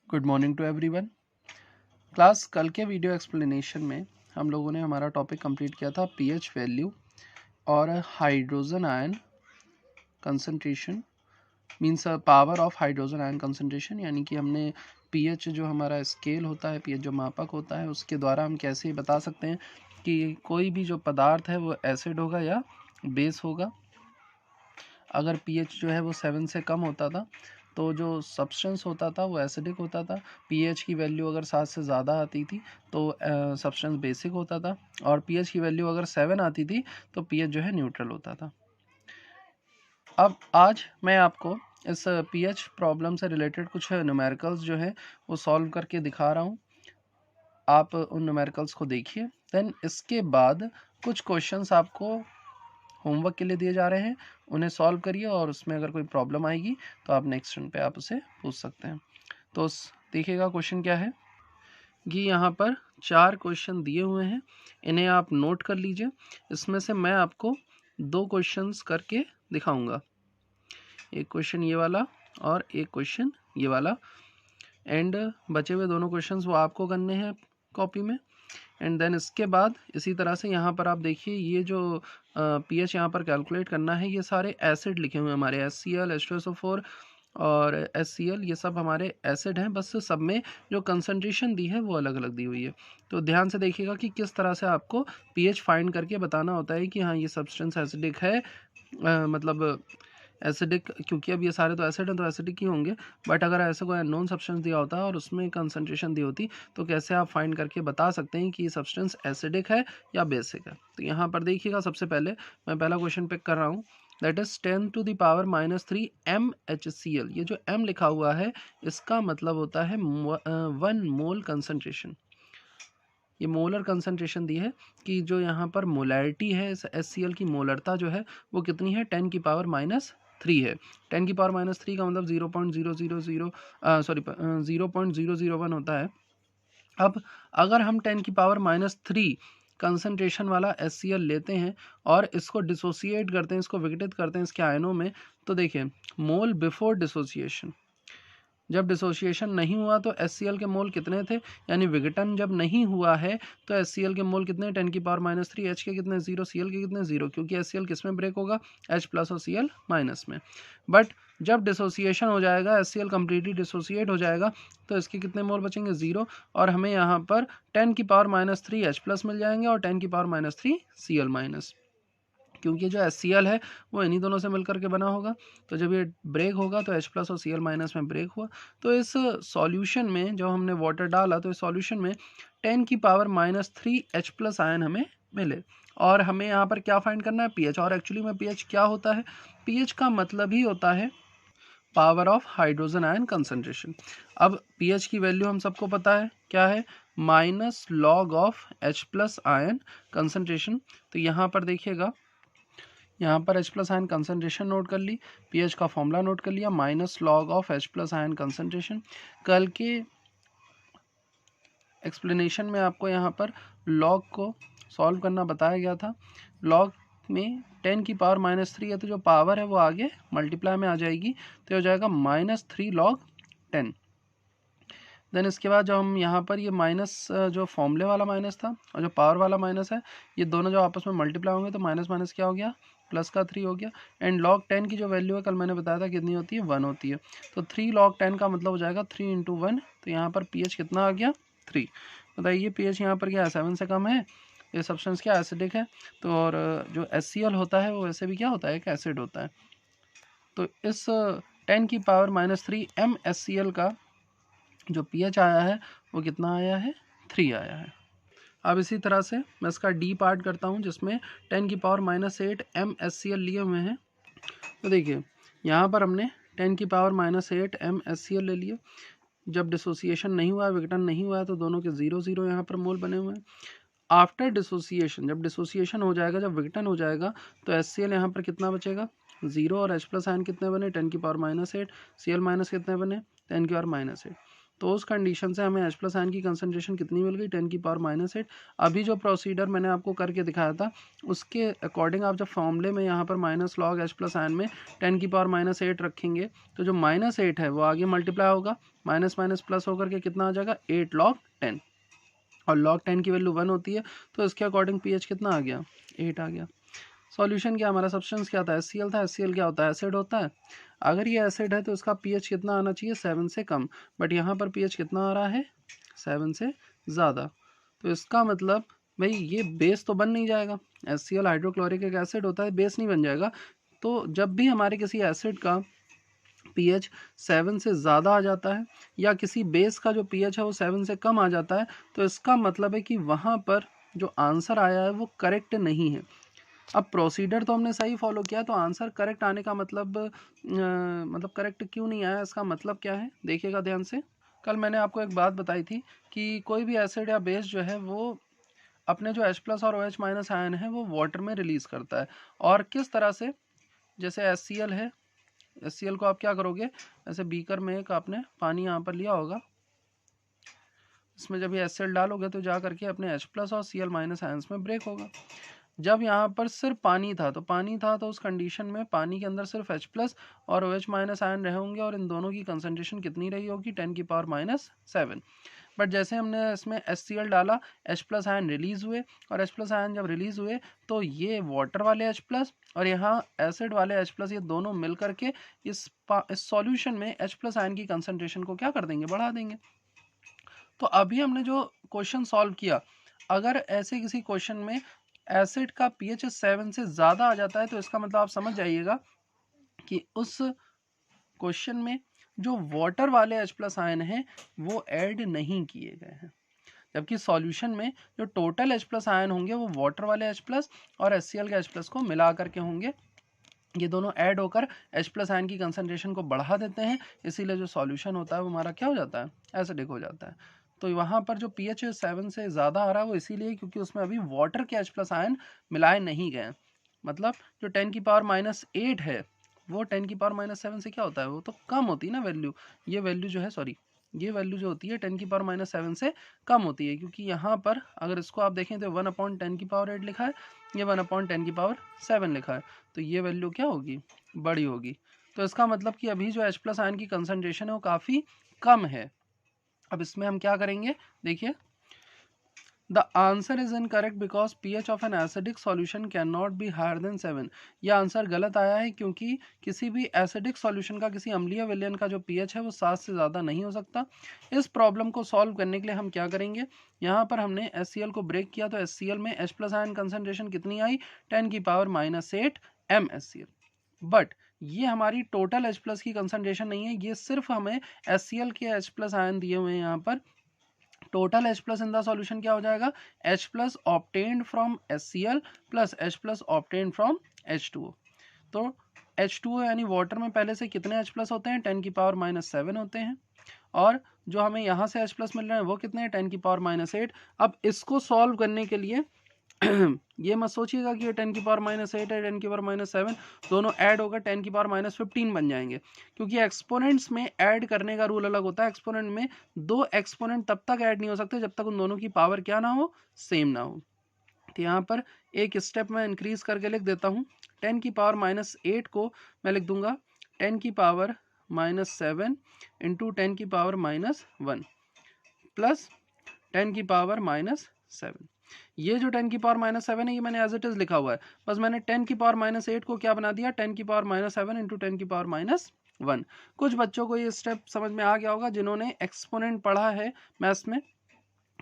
Good morning to everyone. Class कल के video explanation में हम लोगों ने हमारा टॉपिक कंप्लीट किया था पीएच वैल्यू और hydrogen ion concentration means power of hydrogen ion concentration, यानी कि हमने पीएच जो हमारा स्केल होता है, पीएच जो मापक होता है, उसके द्वारा हम कैसे बता सकते हैं कि कोई भी जो पदार्थ है वो एसिड होगा या बेस होगा। अगर पीएच जो है वो 7 से कम होता था तो जो सब्सटेंस होता था वो एसिडिक होता था। पीएच की वैल्यू अगर 7 से ज़्यादा आती थी तो सब्सटेंस बेसिक होता था, और पीएच की वैल्यू अगर 7 आती थी तो पीएच जो है न्यूट्रल होता था। अब आज मैं आपको इस पीएच प्रॉब्लम से रिलेटेड कुछ न्यूमेरिकल्स जो है वो सॉल्व करके दिखा रहा हूँ। आप उन न्यूमेरिकल्स को देखिए, देन इसके बाद कुछ क्वेश्चंस आपको होमवर्क के लिए दिए जा रहे हैं, उन्हें सॉल्व करिए और उसमें अगर कोई प्रॉब्लम आएगी तो आप नेक्स्ट टर्न पे आप उसे पूछ सकते हैं। तो देखिएगा क्वेश्चन क्या है कि यहाँ पर 4 क्वेश्चन दिए हुए हैं, इन्हें आप नोट कर लीजिए। इसमें से मैं आपको 2 क्वेश्चंस करके दिखाऊंगा, एक क्वेश्चन ये वाला और एक क्वेश्चन ये वाला, एंड बचे हुए दोनों क्वेश्चंस वो आपको करने हैं कॉपी में। एंड देन इसके बाद इसी तरह से यहाँ पर आप देखिए, ये जो पीएच यहाँ पर कैलकुलेट करना है, ये सारे एसिड लिखे हुए हैं हमारे, HCl, H2SO4 और HCl, ये सब हमारे एसिड हैं, बस सब में जो कंसंट्रेशन दी है वो अलग अलग दी हुई है। तो ध्यान से देखिएगा कि किस तरह से आपको पीएच फाइंड करके बताना होता है कि हाँ ये सब्सटेंस एसिडिक है, मतलब एसिडिक, क्योंकि अब ये सारे तो एसिड हैं तो एसिडिक ही होंगे। बट अगर ऐसा कोई अननोन सब्सटेंस दिया होता है और उसमें कंसंट्रेशन दी होती तो कैसे आप फाइंड करके बता सकते हैं कि ये सब्सटेंस एसिडिक है या बेसिक है। तो यहाँ पर देखिएगा, सबसे पहले मैं पहला क्वेश्चन पिक कर रहा हूँ, दैट इज 10⁻³ MHCl। ये जो M लिखा हुआ है इसका मतलब होता है 1 मोल कंसंट्रेशन। ये मोलर कंसंट्रेशन दी है कि जो यहाँ पर मोलैरिटी है इस HCl की, मोलरता जो है वो कितनी है, 10⁻³ है। 10⁻³ का मतलब 0.0001 होता है। अब अगर हम 10⁻³ कंसंट्रेशन वाला HCl लेते हैं और इसको डिसोसिएट करते हैं, इसको विघटित करते हैं इसके आयनों में, तो देखिए मोल बिफोर डिसोसिएशन, जब डिसोसिएशन नहीं हुआ तो HCl के मोल कितने थे, यानी विघटन जब नहीं हुआ है तो HCl के मोल कितने, 10⁻³ H के कितने 0, Cl के कितने 0, क्योंकि HCl किस में ब्रेक होगा, H प्लस और Cl माइनस में। बट जब डिसोसिएशन हो जाएगा, HCl कम्प्लीटली डिसोसिएट हो जाएगा तो इसके कितने मोल बचेंगे, 0, और हमें यहाँ पर 10⁻³ H प्लस मिल जाएंगे और 10⁻³ Cl माइनस, क्योंकि जो HCl है वो इन्हीं दोनों से मिलकर के बना होगा। तो जब ये ब्रेक होगा तो H प्लस और Cl माइनस में ब्रेक हुआ। तो इस सॉल्यूशन में जब हमने वाटर डाला तो इस सॉल्यूशन में 10⁻³ H प्लस आयन हमें मिले, और हमें यहाँ पर क्या फाइंड करना है, पीएच। और एक्चुअली में पीएच क्या होता है, पीएच का मतलब ही होता है power of hydrogen ion concentration. अब पीएच की वैल्यू हम सबको पता है क्या है, -log of H plus ion concentration. तो यहाँ पर देखिएगा, यहाँ पर H plus ion concentration note कर ली, पीएच का फॉर्मूला नोट कर लिया, -log of H plus ion concentration. कल के एक्सप्लेनेशन में आपको यहाँ पर लॉग को सॉल्व करना बताया गया था। लॉग में 10⁻³ है तो जो पावर है वो आगे मल्टीप्लाई में आ जाएगी, तो हो जाएगा -3 log 10। देन इसके बाद जब हम यहाँ पर ये माइनस, जो फॉर्मूले वाला माइनस था और जो पावर वाला माइनस है, ये दोनों जो आपस में मल्टीप्लाई होंगे तो माइनस माइनस क्या हो गया, प्लस का 3 हो गया। एंड log 10 की जो वैल्यू है कल मैंने बताया था कितनी होती है, 1 होती है। तो 3 log 10 का मतलब हो जाएगा 3 × 1। तो यहाँ पर pH कितना आ गया, 3। बताइए pH यहाँ पर क्या है, 7 से कम है, ये सब्सटेंस क्या एसिडिक है। तो और जो HCl होता है वो वैसे भी क्या होता है, एक एसिड होता है। तो इस 10⁻³ MHCl का जो pH आया है वो कितना आया है, 3 आया है। अब इसी तरह से मैं इसका डी पार्ट करता हूँ जिसमें 10⁻8 MHCl लिए हुए हैं। तो देखिए यहाँ पर हमने 10⁻8 MHCl ले लिए, जब डिसोसिएशन नहीं हुआ, विघटन नहीं हुआ, तो दोनों के 0 0 यहाँ पर मोल बने हुए हैं। आफ्टर डिसोसिएशन, जब डिसोसिएशन हो जाएगा, जब विघटन हो जाएगा, तो HCl यहाँ पर कितना बचेगा, 0, और H प्लस आयन कितने बने, 10⁻8, Cl माइनस कितने बने, 10⁻8। तो उस कंडीशन से हमें H प्लस आयन की कंसनट्रेशन कितनी मिल गई, 10⁻⁸। अभी जो प्रोसीडर मैंने आपको करके दिखाया था उसके अकॉर्डिंग आप जब फॉर्मूले में यहाँ पर minus log H plus ion में 10⁻⁸ रखेंगे तो जो -8 है वो आगे मल्टीप्लाई होगा, माइनस माइनस प्लस होकर के कितना आ जाएगा 8 log 10, और log 10 की वैल्यू 1 होती है, तो इसके अकॉर्डिंग pH कितना आ गया, 8 आ गया। सॉल्यूशन क्या, हमारा सब्सटेंस क्या था, HCl था। HCl क्या होता है, एसिड होता है। अगर ये एसिड है तो इसका pH कितना आना चाहिए, 7 से कम, बट यहाँ पर pH कितना आ रहा है, 7 से ज़्यादा। तो इसका मतलब भाई ये बेस तो बन नहीं जाएगा, HCl हाइड्रोक्लोरिक एक एसिड होता है, बेस नहीं बन जाएगा। तो जब भी हमारे किसी एसिड का pH 7 से ज़्यादा आ जाता है या किसी बेस का जो pH है वो 7 से कम आ जाता है, तो इसका मतलब है कि वहाँ पर जो आंसर आया है वो करेक्ट नहीं है। अब प्रोसीडर तो हमने सही फॉलो किया, तो आंसर करेक्ट आने का मतलब करेक्ट क्यों नहीं आया, इसका मतलब क्या है, देखिएगा ध्यान से। कल मैंने आपको एक बात बताई थी कि कोई भी एसिड या बेस जो है वो अपने जो H प्लस और OH माइनस आयन है वो वाटर में रिलीज करता है। और किस तरह से, जैसे HCl है, HCl को आप क्या करोगे, ऐसे बीकर में एक आपने पानी यहाँ पर लिया होगा, इसमें जब ये HCl डालोगे तो जा करके अपने H प्लस और Cl माइनस आयन्स में ब्रेक होगा। जब यहाँ पर सिर्फ पानी था तो उस कंडीशन में पानी के अंदर सिर्फ H प्लस और OH माइनस आयन रहे होंगे, और इन दोनों की कंसंट्रेशन कितनी रही होगी, 10⁻⁷। बट जैसे हमने इसमें HCl डाला, H प्लस आयन रिलीज हुए, और H प्लस आयन जब रिलीज हुए तो ये वाटर वाले H प्लस और यहाँ एसिड वाले H प्लस, ये दोनों मिल करके इस सॉल्यूशन में H प्लस आयन की कंसंट्रेशन को क्या कर देंगे, बढ़ा देंगे। तो अभी हमने जो क्वेश्चन सॉल्व किया, अगर ऐसे किसी क्वेश्चन में एसिड का pH 7 से ज़्यादा आ जाता है तो इसका मतलब आप समझ जाइएगा कि उस क्वेश्चन में जो वाटर वाले H प्लस आयन हैं वो ऐड नहीं किए गए हैं, जबकि सॉल्यूशन में जो टोटल H प्लस आयन होंगे वो वाटर वाले H प्लस और HCl के H प्लस को मिला करके होंगे। ये दोनों ऐड होकर H प्लस आयन की कंसंट्रेशन को बढ़ा देते हैं, इसीलिए जो सॉल्यूशन होता है वो हमारा क्या हो जाता है, एसिडिक हो जाता है। तो वहाँ पर जो pH 7 से ज़्यादा आ रहा है वो इसीलिए क्योंकि उसमें अभी वाटर के H प्लस आयन मिलाए नहीं गए। मतलब जो 10⁻⁸ है वो 10⁻⁷ से क्या होता है, वो तो कम होती है ना वैल्यू, ये वैल्यू जो है, सॉरी, ये वैल्यू जो होती है 10⁻⁷ से कम होती है, क्योंकि यहाँ पर अगर इसको आप देखें तो 1/10⁸ लिखा है, ये 1/10⁷ लिखा है, तो ये वैल्यू क्या होगी, बड़ी होगी। तो इसका मतलब कि अभी जो H प्लस आयन की कंसंट्रेशन है वो काफ़ी कम है। अब इसमें हम क्या करेंगे, देखिए, the answer is incorrect because pH of an acidic solution can not be higher than 7। यह आंसर गलत आया है क्योंकि किसी भी एसिडिक सॉल्यूशन का, किसी अम्लीय विलयन का जो pH है वो 7 से ज़्यादा नहीं हो सकता। इस प्रॉब्लम को सॉल्व करने के लिए हम क्या करेंगे, यहाँ पर हमने HCl को ब्रेक किया तो HCl में H प्लस आयन कंसनट्रेशन कितनी आई, 10⁻⁸ MHCl। बट ये हमारी टोटल H प्लस की कंसंट्रेशन नहीं है, ये सिर्फ हमें HCl के H प्लस आयन दिए हुए हैं। यहाँ पर total H plus in the solution क्या हो जाएगा, H plus obtained from HCl plus H plus obtained from H2O। तो H2O यानी वाटर में पहले से कितने H प्लस होते हैं, 10⁻⁷ होते हैं, और जो हमें यहाँ से H प्लस मिल रहे हैं वो कितने हैं, 10⁻⁸। अब इसको सॉल्व करने के लिए ये मत सोचिएगा कि ये 10⁻⁸ है, 10⁻⁷, दोनों ऐड होकर 10⁻⁻15 बन जाएंगे, क्योंकि एक्सपोनेंट्स में ऐड करने का रूल अलग होता है। एक्सपोनेंट में दो एक्सपोनेंट तब तक ऐड नहीं हो सकते जब तक उन दोनों की पावर क्या ना हो, सेम ना हो। तो यहाँ पर एक स्टेप मैं इंक्रीज करके लिख देता हूँ, 10⁻⁸ को मैं लिख दूंगा 10⁻⁷ इंटू 10⁻⁻1 प्लस 10⁻⁷। ये जो 10⁻⁷ है ये मैंने एज इट इज लिखा हुआ है, बस मैंने 10⁻⁸ को क्या बना दिया, 10⁻⁷ इंटू 10⁻⁻1। कुछ बच्चों को ये स्टेप समझ में आ गया होगा जिन्होंने एक्सपोनेंट पढ़ा है मैथ्स में,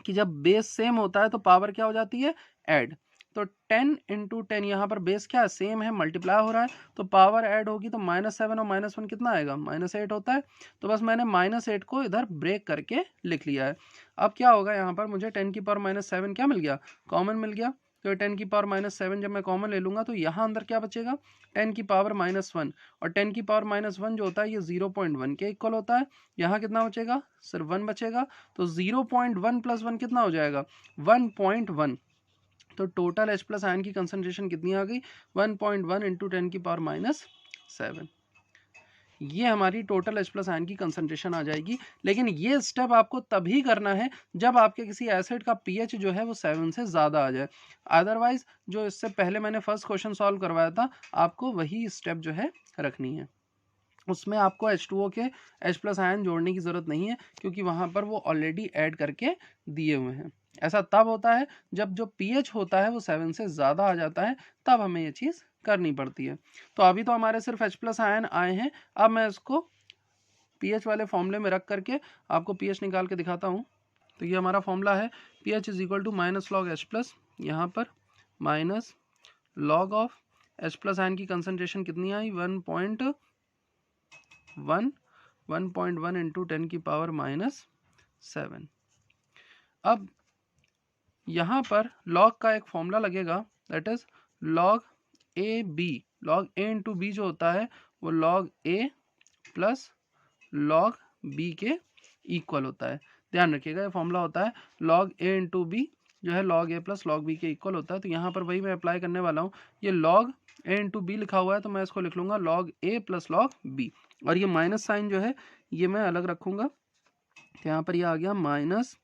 कि जब बेस सेम होता है तो पावर क्या हो जाती है, ऐड। तो 10 इंटू 10, यहाँ पर बेस क्या है, सेम है, मल्टीप्लाई हो रहा है, तो पावर ऐड होगी, तो -7 और -1 कितना आएगा, -8 होता है। तो बस मैंने -8 को इधर ब्रेक करके लिख लिया है। अब क्या होगा, यहाँ पर मुझे 10⁻⁷ क्या मिल गया, कॉमन मिल गया। तो 10⁻⁷ जब मैं कॉमन ले लूंगा तो यहाँ अंदर क्या बचेगा, 10⁻⁻1, और 10⁻⁻1 जो होता है ये 0.1 के इक्वल होता है। यहाँ कितना बचेगा, सिर्फ 1 बचेगा, तो 0.1 प्लस 1 कितना हो जाएगा, 1.1। तो टोटल H प्लस आयन की कंसंट्रेशन कितनी आ गई, 1.1 इंटू 10⁻⁷। ये हमारी टोटल H प्लस आयन की कंसंट्रेशन आ जाएगी। लेकिन ये स्टेप आपको तभी करना है जब आपके किसी एसिड का pH जो है वो 7 से ज़्यादा आ जाए। अदरवाइज जो इससे पहले मैंने फर्स्ट क्वेश्चन सॉल्व करवाया था, आपको वही स्टेप जो है रखनी है। उसमें आपको H2O के H प्लस आयन जोड़ने की ज़रूरत नहीं है, क्योंकि वहाँ पर वो ऑलरेडी ऐड करके दिए हुए हैं। ऐसा तब होता है जब जो pH होता है वो 7 से ज़्यादा आ जाता है, तब हमें ये चीज़ करनी पड़ती है। तो अभी तो हमारे सिर्फ H प्लस आयन आए हैं। अब मैं इसको pH वाले फॉर्मूले में रख करके आपको pH निकाल के दिखाता हूँ। तो ये हमारा फॉर्मूला है pH is equal to minus log H plus, यहाँ पर minus log of H plus ion की कंसनट्रेशन कितनी आई 1.1 इंटू 10 की पावर -7। अब यहाँ पर लॉग का एक फॉर्मूला लगेगा, that is log A B. Log A into B जो होता है वो log A plus log B के इक्वल होता है। ध्यान रखिएगा, ये फॉर्मूला होता है लॉग ए इंटू बी जो है log A plus log B के इक्वल होता है। तो यहाँ पर वही मैं अप्लाई करने वाला हूँ। ये लॉग ए इंटू बी लिखा हुआ है, तो मैं इसको लिख लूँगा log A plus log B, और ये माइनस साइन जो है ये मैं अलग रखूँगा। तो यहाँ पर ये आ गया माइनस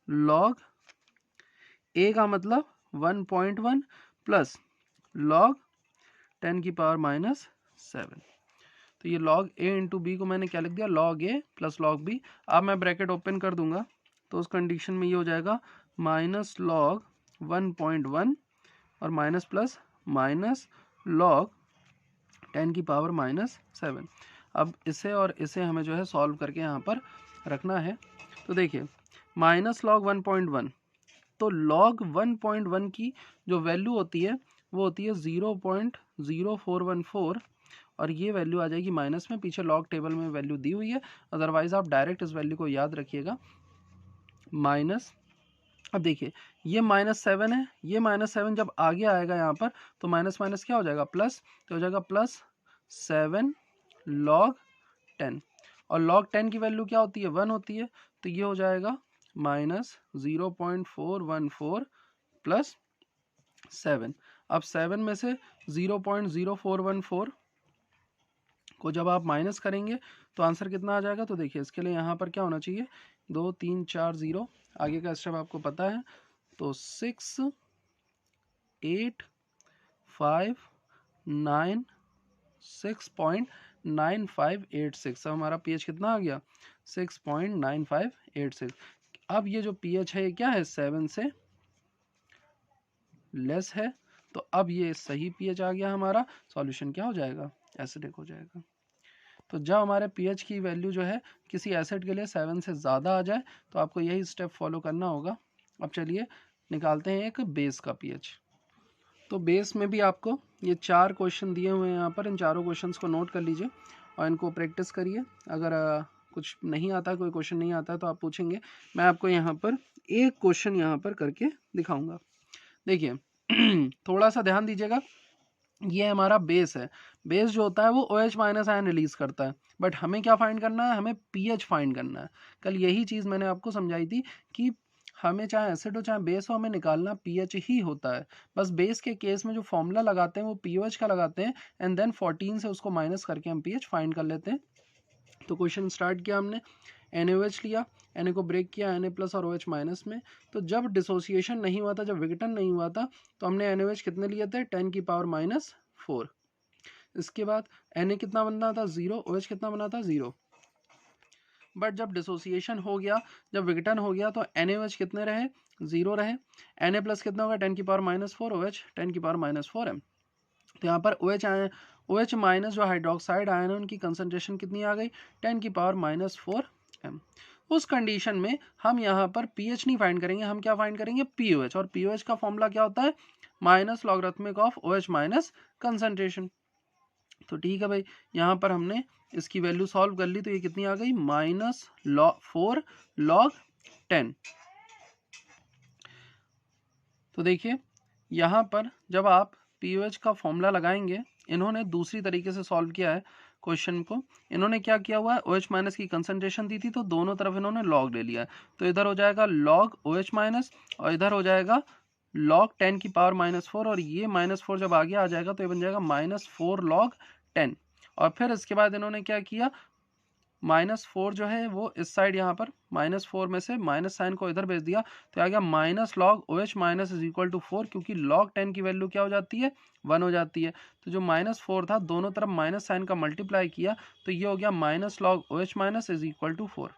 लॉग ए का मतलब 1.1 प्लस लॉग 10 की पावर -7। तो ये लॉग ए इंटू बी को मैंने क्या लिख दिया, log A plus log B. अब मैं ब्रैकेट ओपन कर दूंगा, तो उस कंडीशन में ये हो जाएगा माइनस लॉग 1.1 और माइनस प्लस माइनस लॉग 10 की पावर -7। अब इसे और इसे हमें जो है सॉल्व करके यहाँ पर रखना है। तो देखिए माइनस लॉग 1.1, तो लॉग 1.1 की जो वैल्यू होती है वो होती है 0.0414, और ये वैल्यू आ जाएगी माइनस में। पीछे लॉग टेबल में वैल्यू दी हुई है, अदरवाइज आप डायरेक्ट इस वैल्यू को याद रखिएगा माइनस। अब देखिए ये -7 है, ये -7 जब आगे आएगा यहाँ पर तो माइनस माइनस क्या हो जाएगा प्लस, तो हो जाएगा +7 log 10, और log 10 की वैल्यू क्या होती है 1 होती है, तो ये हो जाएगा -0.414 प्लस 7। अब 7 में से 0.0414 को जब आप माइनस करेंगे तो आंसर कितना आ जाएगा। तो देखिए इसके लिए यहाँ पर क्या होना चाहिए 2 3 4 0, आगे का स्टेप आपको पता है, तो 6 8 5 9 6.9586। अब हमारा pH कितना आ गया 6.9586। अब ये जो pH है ये क्या है 7 से लेस है, तो अब ये सही pH आ गया हमारा। सॉल्यूशन क्या हो जाएगा एसिडिक हो जाएगा। तो जब हमारे pH की वैल्यू जो है किसी एसिड के लिए 7 से ज़्यादा आ जाए तो आपको यही स्टेप फॉलो करना होगा। अब चलिए निकालते हैं एक बेस का pH। तो बेस में भी आपको ये 4 क्वेश्चन दिए हुए हैं यहाँ पर, इन चारों क्वेश्चंस को नोट कर लीजिए और इनको प्रैक्टिस करिए। अगर कुछ नहीं आता, कोई क्वेश्चन नहीं आता है तो आप पूछेंगे, मैं आपको यहाँ पर एक क्वेश्चन यहाँ पर करके दिखाऊंगा। देखिए थोड़ा सा ध्यान दीजिएगा, ये हमारा बेस है। बेस जो होता है वो OH माइनस आयन रिलीज करता है, बट हमें क्या फाइंड करना है, हमें pH फाइंड करना है। कल यही चीज़ मैंने आपको समझाई थी कि हमें चाहे एसिड हो चाहे बेस हो, हमें निकालना pH ही होता है। बस बेस के केस में जो फॉर्मूला लगाते हैं वो POH का लगाते हैं, एंड देन 14 से उसको माइनस करके हम pH फाइंड कर लेते हैं। तो क्वेश्चन स्टार्ट किया हमने, NaOH लिया, Na को ब्रेक किया Na प्लस और OH माइनस में। तो जब डिसोसिएशन नहीं हुआ था, जब विघटन नहीं हुआ था, तो हमने NaOH कितने लिए थे 10 की पावर -4। इसके बाद Na कितना बनना था 0, OH कितना बना था 0। बट जब डिसोसिएशन हो गया, जब विघटन हो गया, तो NaOH कितने रहे 0 रहे। Na प्लस कितना होगा 10 की पावर -4, OH 10 की पावर -4 है। तो यहाँ पर OH माइनस जो हाइड्रोक्साइड आयन है उनकी कंसंट्रेशन कितनी आ गई 10 की पावर -4 m। उस कंडीशन में हम यहाँ पर pH नहीं फाइंड करेंगे, हम क्या फाइंड करेंगे POH, और POH का फॉर्मूला क्या होता है minus logarithmic of OH minus concentration. तो ठीक है भाई, यहाँ पर हमने इसकी वैल्यू सॉल्व कर ली, तो ये कितनी आ गई -4 log 10। तो देखिए यहाँ पर जब आप pOH का फॉर्मूला लगाएंगे, इन्होंने दूसरी तरीके से सॉल्व किया है क्वेश्चन को। इन्होंने क्या किया हुआ है OH माइनस की कंसंट्रेशन दी थी, तो दोनों तरफ इन्होंने लॉग ले लिया है। तो इधर हो जाएगा log OH माइनस और इधर हो जाएगा log 10 की पावर -4, और ये -4 जब आगे आ जाएगा तो ये बन जाएगा -4 log 10, और फिर इसके बाद इन्होंने क्या किया, -4 जो है वो इस साइड यहाँ पर -4 में से माइनस साइन को इधर भेज दिया, तो आ गया minus log OH minus is equal to 4, क्योंकि log 10 की वैल्यू क्या हो जाती है, 1 हो जाती है। तो जो -4 था दोनों तरफ माइनस साइन का मल्टीप्लाई किया तो ये हो गया minus log OH minus is equal to 4,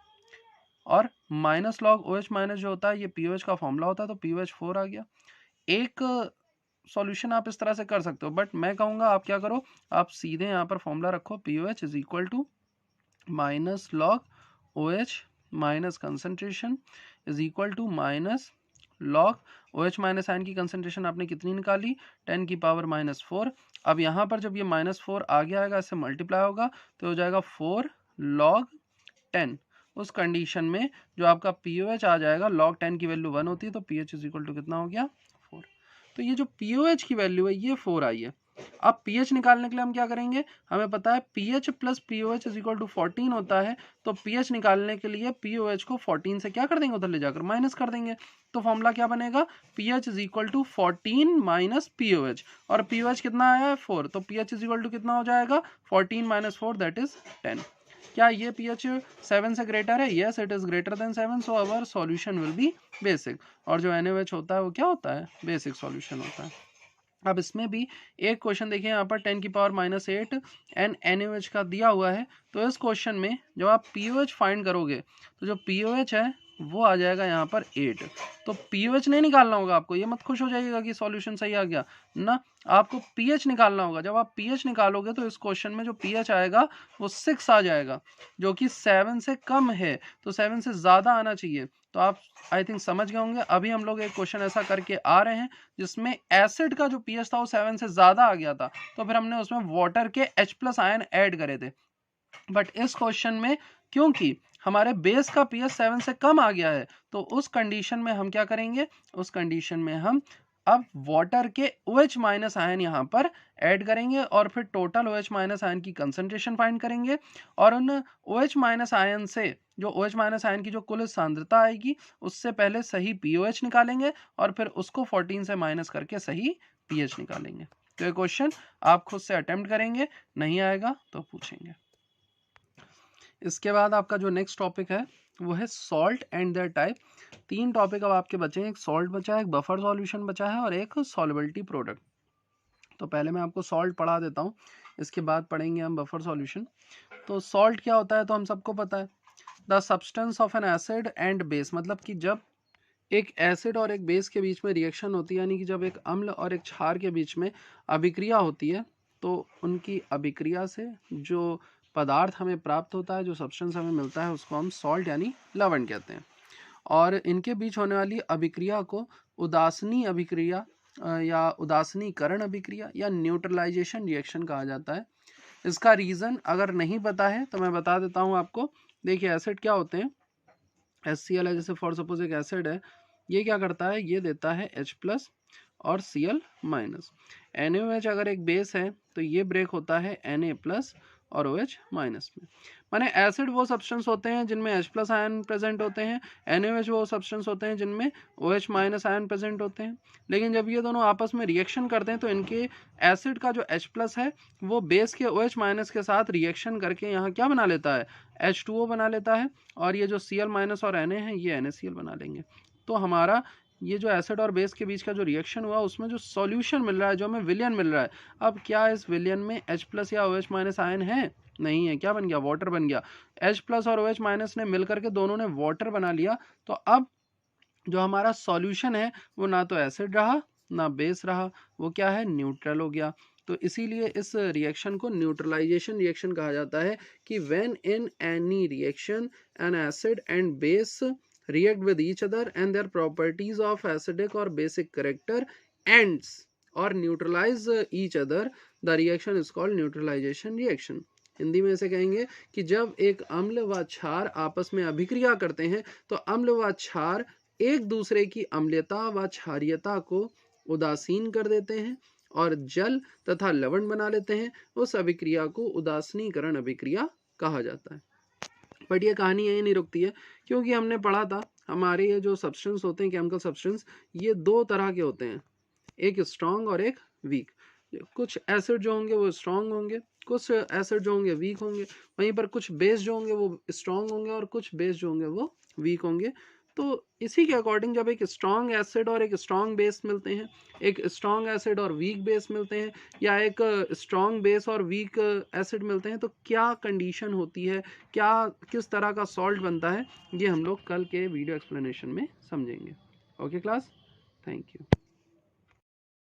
और माइनस लॉग OH माइनस जो होता है ये POH का फॉर्मूला होता है, तो POH 4 आ गया। एक सॉल्यूशन आप इस तरह से कर सकते हो, बट मैं कहूँगा आप क्या करो, आप सीधे यहाँ पर फॉर्मूला रखो, POH is equal to minus log OH minus concentration is equal to minus log OH minus ion की कंसंट्रेशन आपने कितनी निकाली, 10 की पावर -4। अब यहाँ पर जब ये -4 आगे आएगा, इससे मल्टीप्लाई होगा तो हो जाएगा 4 log 10। उस कंडीशन में जो आपका POH आ जाएगा, log 10 की वैल्यू 1 होती है, तो PH इज इक्वल टू कितना हो गया, 4। तो ये जो POH की वैल्यू है ये 4 आई है। अब pH निकालने के लिए हम क्या करेंगे, हमें पता है pH plus POH is equal to 14 होता है, तो pH निकालने के लिए POH को 14 से क्या कर देंगे, उधर ले जाकर माइनस कर देंगे। तो फॉर्मूला क्या बनेगा, pH is equal to 14 minus POH, और POH कितना आया है 4, तो pH इज इक्वल टू कितना हो जाएगा, 14 माइनस 4 दैट इज 10। क्या ये pH 7 से ग्रेटर है, yes it is greater than 7, so our solution will be basic. और जो NaOH होता है वो क्या होता है, बेसिक सॉल्यूशन होता है। अब इसमें भी एक क्वेश्चन देखिए, यहाँ पर 10 की पावर -8 एंड NaOH का दिया हुआ है, तो इस क्वेश्चन में जब आप POH फाइंड करोगे तो जो POH है वो आ जाएगा यहाँ पर 8। तो POH नहीं निकालना होगा आपको, ये मत खुश हो जाइएगा कि सॉल्यूशन सही आ गया ना, आपको pH निकालना होगा। जब आप pH निकालोगे तो इस क्वेश्चन में जो pH आएगा वो 6 आ जाएगा, जो कि 7 से कम है, तो 7 से ज़्यादा आना चाहिए। तो आप आई थिंक समझ गए होंगे। अभी हम लोग एक क्वेश्चन ऐसा करके आ रहे हैं जिसमें एसिड का जो pH था वो 7 से ज़्यादा आ गया था, तो फिर हमने उसमें वाटर के H+ आयन ऐड करे थे। बट इस क्वेश्चन में क्योंकि हमारे बेस का pH 7 से कम आ गया है, तो उस कंडीशन में हम क्या करेंगे, उस कंडीशन में हम अब वाटर के OH माइनस आयन यहाँ पर ऐड करेंगे और फिर टोटल OH माइनस आयन की कंसंट्रेशन फाइंड करेंगे, और उन OH माइनस आयन से जो OH माइनस आयन की जो कुल सांद्रता आएगी उससे पहले सही POH निकालेंगे और फिर उसको 14 से माइनस करके सही pH निकालेंगे। तो ये क्वेश्चन आप खुद से अटेम्प्ट करेंगे, नहीं आएगा तो पूछेंगे। इसके बाद आपका जो नेक्स्ट टॉपिक है वो है salt and their type. 3 topic अब आपके बचे हैं, एक सॉल्ट बचा है, एक बफर सॉल्यूशन बचा है और एक सॉल्युबिलिटी प्रोडक्ट। तो पहले मैं आपको सॉल्ट पढ़ा देता हूँ, इसके बाद पढ़ेंगे हम बफर सॉल्यूशन। तो सॉल्ट क्या होता है तो हम सबको पता है, the substance of N acid and base, मतलब कि जब एक एसिड और एक बेस के बीच में रिएक्शन होती है, यानी कि जब एक अम्ल और एक क्षार के बीच में अभिक्रिया होती है, तो उनकी अभिक्रिया से जो पदार्थ हमें प्राप्त होता है, जो सब्सटेंस हमें मिलता है, उसको हम सॉल्ट यानी लवण कहते हैं। और इनके बीच होने वाली अभिक्रिया को उदासीनी अभिक्रिया या उदासीनीकरण अभिक्रिया या न्यूट्रलाइजेशन रिएक्शन कहा जाता है। इसका रीज़न अगर नहीं पता है तो मैं बता देता हूँ आपको। देखिए एसिड क्या होते हैं, HCl है, जैसे फॉर सपोज एक एसिड है, ये क्या करता है, ये देता है H+ और Cl-। NaOH अगर एक बेस है तो ये ब्रेक होता है Na+ और OH- में। माने एसिड वो सब्सटेंस होते हैं जिनमें H+ आयन प्रेजेंट होते हैं, NaOH वो सब्सटेंस होते हैं जिनमें OH- आयन प्रेजेंट होते हैं। लेकिन जब ये दोनों आपस में रिएक्शन करते हैं तो इनके एसिड का जो H+ है वो बेस के OH- के साथ रिएक्शन करके यहाँ क्या बना लेता है, H2O बना लेता है, और ये जो Cl- और Na है ये NaCl बना लेंगे। तो हमारा ये जो एसिड और बेस के बीच का जो रिएक्शन हुआ उसमें जो सॉल्यूशन मिल रहा है, जो हमें विलयन मिल रहा है, अब क्या इस विलयन में H+ या OH- आयन है, नहीं है, क्या बन गया, वाटर बन गया। H+ और OH- ने मिलकर के दोनों ने वाटर बना लिया, तो अब जो हमारा सॉल्यूशन है वो ना तो एसिड रहा ना बेस रहा, वो क्या है, न्यूट्रल हो गया। तो इसीलिए इस रिएक्शन को न्यूट्रलाइजेशन रिएक्शन कहा जाता है कि when in any reaction N acid and base react with each other and their properties of acidic or basic character ends or neutralize each other, the reaction is called neutralization reaction। Hindi में ऐसे कहेंगे कि जब एक अम्ल व क्षार आपस में अभिक्रिया करते हैं तो अम्ल व क्षार एक दूसरे की अम्लता व क्षारीयता को उदासीन कर देते हैं और जल तथा लवण बना लेते हैं। उस अभिक्रिया को उदासीनीकरण अभिक्रिया कहा जाता है। बट ये कहानी यही नहीं रुकती है, क्योंकि हमने पढ़ा था हमारे ये जो सब्सटेंस होते हैं, केमिकल सब्सटेंस, ये 2 तरह के होते हैं, एक स्ट्रॉन्ग और एक वीक। कुछ एसिड जो होंगे वो स्ट्रांग होंगे, कुछ एसिड जो होंगे वीक होंगे, वहीं पर कुछ बेस जो होंगे वो स्ट्रांग होंगे और कुछ बेस जो होंगे वो वीक होंगे। तो इसी के अकॉर्डिंग जब एक स्ट्रांग एसिड और एक स्ट्रांग बेस मिलते हैं, एक स्ट्रांग एसिड और वीक बेस मिलते हैं, या एक स्ट्रांग बेस और वीक एसिड मिलते हैं, तो क्या कंडीशन होती है, क्या किस तरह का सॉल्ट बनता है, ये हम लोग कल के वीडियो एक्सप्लेनेशन में समझेंगे। Okay class, thank you.